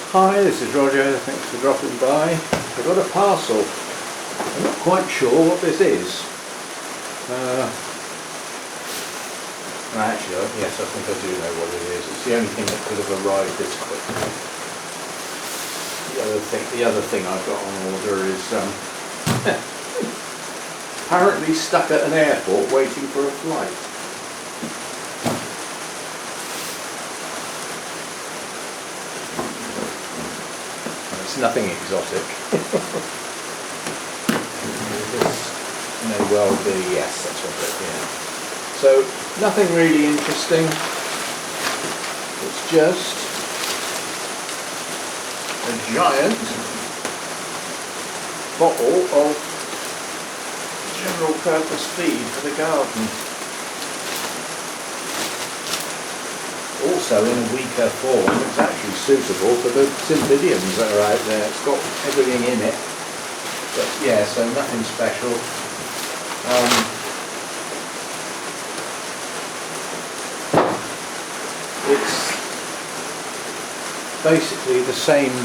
Hi, this is Roger, thanks for dropping by. I've got a parcel. I'm not quite sure what this is. Actually, yes, I think I do know what it is. It's the only thing that could have arrived this quick. The other thing I've got on order is apparently stuck at an airport waiting for a flight. It's nothing exotic. This may well be, yes, that's what it is. Yeah. So nothing really interesting. It's just a giant bottle of general purpose feed for the garden. Also in a weaker form, it's actually suitable for the Cymbidiums that are out there. It's got everything in it. But yeah, so nothing special. It's basically the same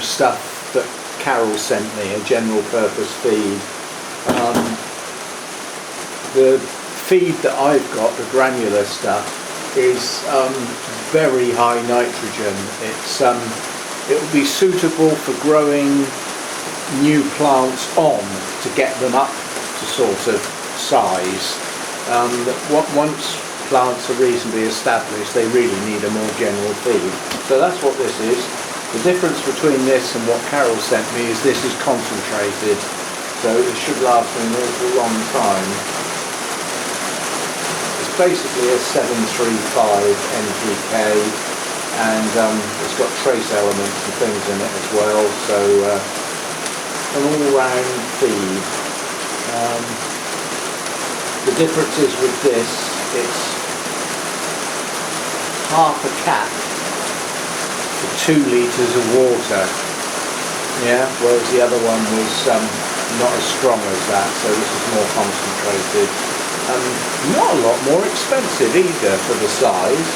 stuff that Carol sent me, a general purpose feed. The feed that I've got, the granular stuff, is very high nitrogen. It will be suitable for growing new plants on to get them up to sort of size. Once plants are reasonably established, they really need a more general feed. So that's what this is. The difference between this and what Carol sent me is this is concentrated, so it should last an awful long time. It's basically a 735 NPK, and it's got trace elements and things in it as well, so an all-round feed. The difference is with this, it's half a cap for 2 litres of water, yeah, whereas the other one was not as strong as that, so this is more concentrated. Not a lot more expensive either for the size.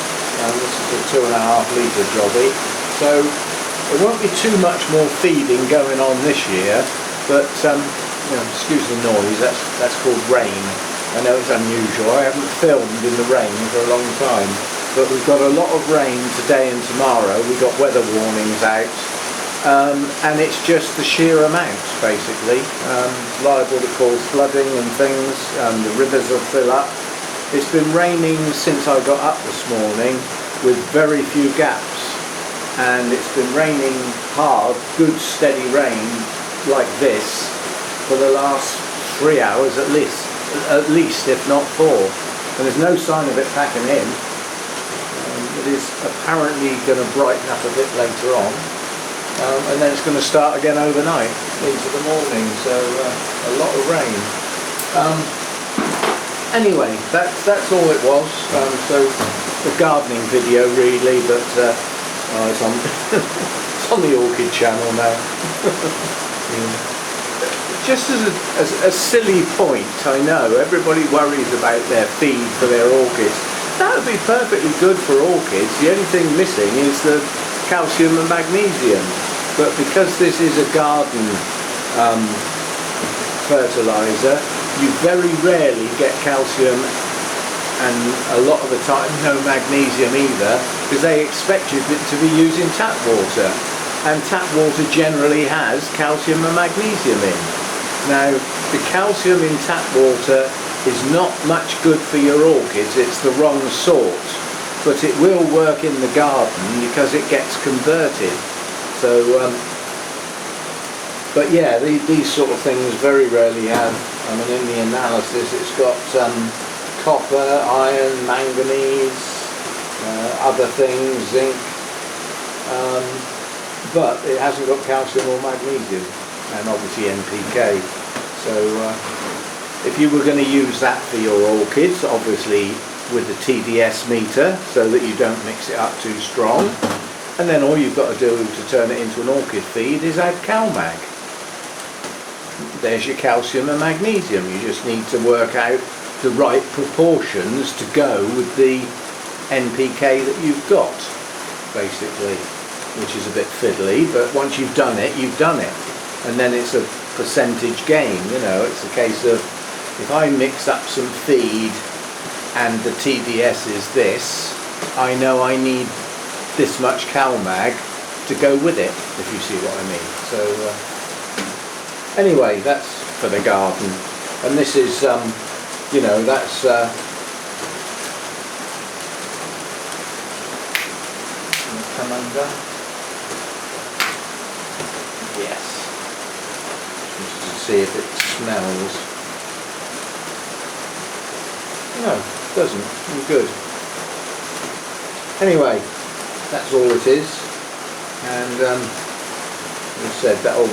This is a 2.5 litre jobby, so there won't be too much more feeding going on this year, but you know, excuse the noise, that's called rain. I know it's unusual, I haven't filmed in the rain for a long time, but we've got a lot of rain today and tomorrow. We've got weather warnings out, and it's just the sheer amount basically, liable to cause flooding and things. The rivers will fill up. It's been raining since I got up this morning with very few gaps, and it's been raining hard, good steady rain like this for the last 3 hours at least if not 4, and there's no sign of it packing in. It is apparently going to brighten up a bit later on, and then it's going to start again overnight into the morning, so a lot of rain. Anyway, that's all it was. So the gardening video really, but it's on it's on the Orchid Channel now. Yeah. Just as a silly point, I know everybody worries about their feed for their orchids. That would be perfectly good for orchids. The only thing missing is the calcium and magnesium. But because this is a garden fertilizer, you very rarely get calcium, and a lot of the time no magnesium either, because they expect you to be using tap water, and tap water generally has calcium and magnesium in. Now, the calcium in tap water is not much good for your orchids. It's the wrong sort, but it will work in the garden because it gets converted. So but yeah, these sort of things very rarely have, I mean, in the analysis it's got copper, iron, manganese, other things, zinc, but it hasn't got calcium or magnesium, and obviously NPK. So if you were going to use that for your orchids, obviously with the TDS meter, so that you don't mix it up too strong, and then all you've got to do to turn it into an orchid feed is add CalMag. There's your calcium and magnesium. You just need to work out the right proportions to go with the NPK that you've got, basically. which is a bit fiddly, but once you've done it, you've done it. And then it's a percentage game, you know. It's a case of, if I mix up some feed and the TDS is this, I know I need this much CalMag to go with it, if you see what I mean. So anyway, that's for the garden. And this is, you know, that's come under. Yes. Just to see if it smells. No, it doesn't. I'm good. Anyway, that's all it is. And as I said, that'll.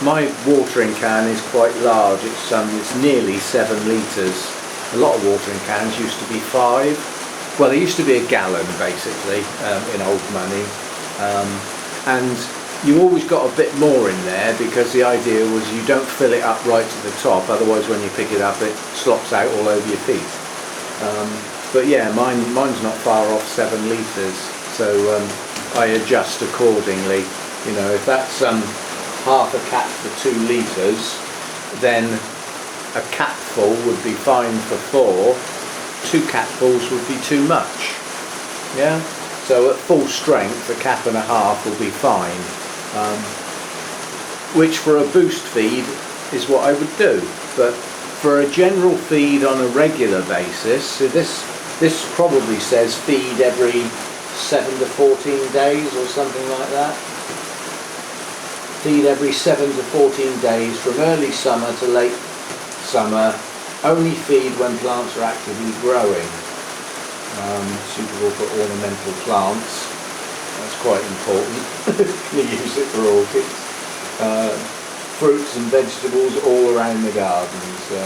My watering can is quite large. It's nearly 7 litres. A lot of watering cans used to be 5. Well, they used to be a gallon basically in old money, and you always got a bit more in there because the idea was you don't fill it up right to the top, otherwise when you pick it up it slops out all over your feet. But yeah, mine's not far off 7 litres, so I adjust accordingly. You know, if that's half a cap for 2 litres, then a capful would be fine for 4. 2 capfuls would be too much. Yeah, so at full strength, a cap and a half will be fine. Which for a boost feed is what I would do. But for a general feed on a regular basis, so this probably says feed every 7 to 14 days or something like that. Feed every 7 to 14 days from early summer to late summer. Only feed when plants are actively growing. Suitable for ornamental plants. That's quite important. You use it for orchids. Fruits and vegetables all around the garden. So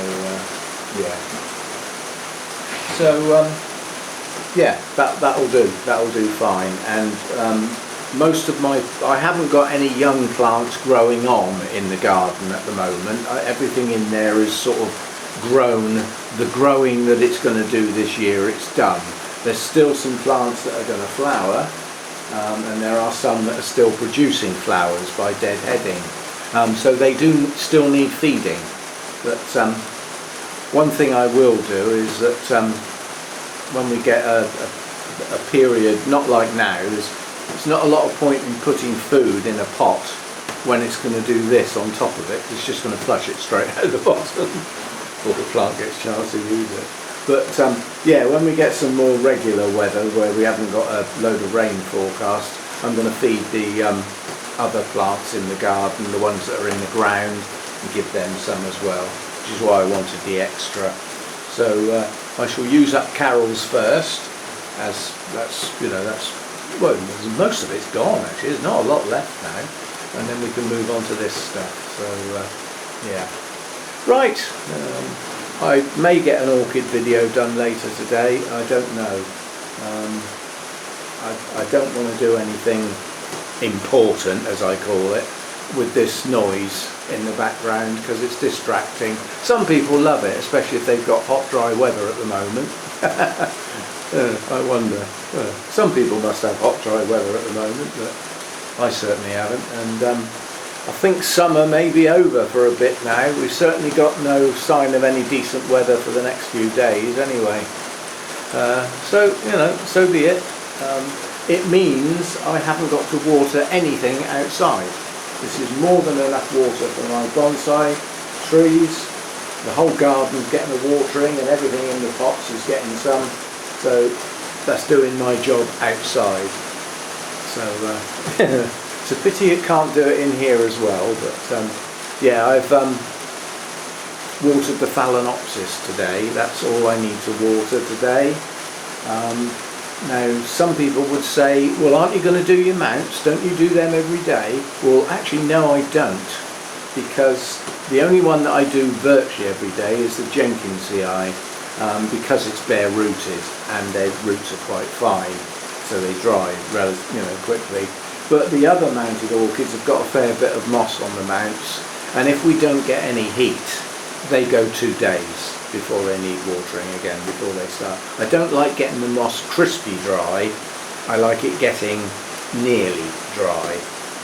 yeah. So yeah, that'll do. That'll do fine. And most of I haven't got any young plants growing on in the garden at the moment. Everything in there is sort of grown. The growing that it's going to do this year, it's done. There's still some plants that are going to flower, and there are some that are still producing flowers by deadheading. So they do still need feeding. But one thing I will do is that when we get a period, not like now, there's not a lot of point in putting food in a pot when it's going to do this on top of it. It's just going to flush it straight out of the bottom before the plant gets a chance to use it. But yeah, when we get some more regular weather where we haven't got a load of rain forecast, I'm going to feed the other plants in the garden, the ones that are in the ground, and give them some as well, which is why I wanted the extra. So I shall use up Carol's first, as that's, you know, that's, well, most of it's gone actually. There's not a lot left now, and then we can move on to this stuff. So yeah, right. I may get an orchid video done later today. I don't know. I don't want to do anything important, as I call it, with this noise in the background because it's distracting. Some people love it, especially if they've got hot, dry weather at the moment. I wonder. Some people must have hot, dry weather at the moment, but I certainly haven't. And I think summer may be over for a bit now. We've certainly got no sign of any decent weather for the next few days anyway. So, you know, so be it. It means I haven't got to water anything outside. This is more than enough water for my bonsai trees. The whole garden's getting the watering and everything in the pots is getting some. So that's doing my job outside. So it's a pity it can't do it in here as well, but yeah, I've watered the Phalaenopsis today. That's all I need to water today. Now some people would say, well, aren't you going to do your mounts? Don't you do them every day? Well, actually no, I don't, because the only one that I do virtually every day is the Jenkinsii, because it's bare rooted and their roots are quite fine, so they dry quickly. But the other mounted orchids have got a fair bit of moss on the mounts, and if we don't get any heat, they go 2 days before they need watering again, before they start. I don't like getting the moss crispy dry. I like it getting nearly dry,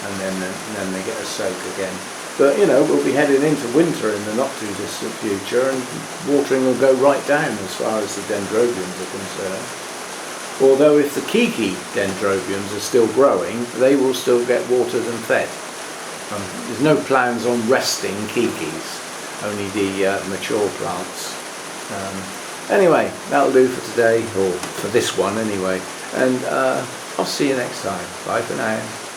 and then they get a soak again. But you know, we'll be heading into winter in the not too distant future, and watering will go right down as far as the dendrobiums are concerned. Although if the kiki dendrobiums are still growing, they will still get watered and fed. There's no plans on resting kikis, only the mature plants. Anyway, that'll do for today, or for this one anyway, and I'll see you next time. Bye for now.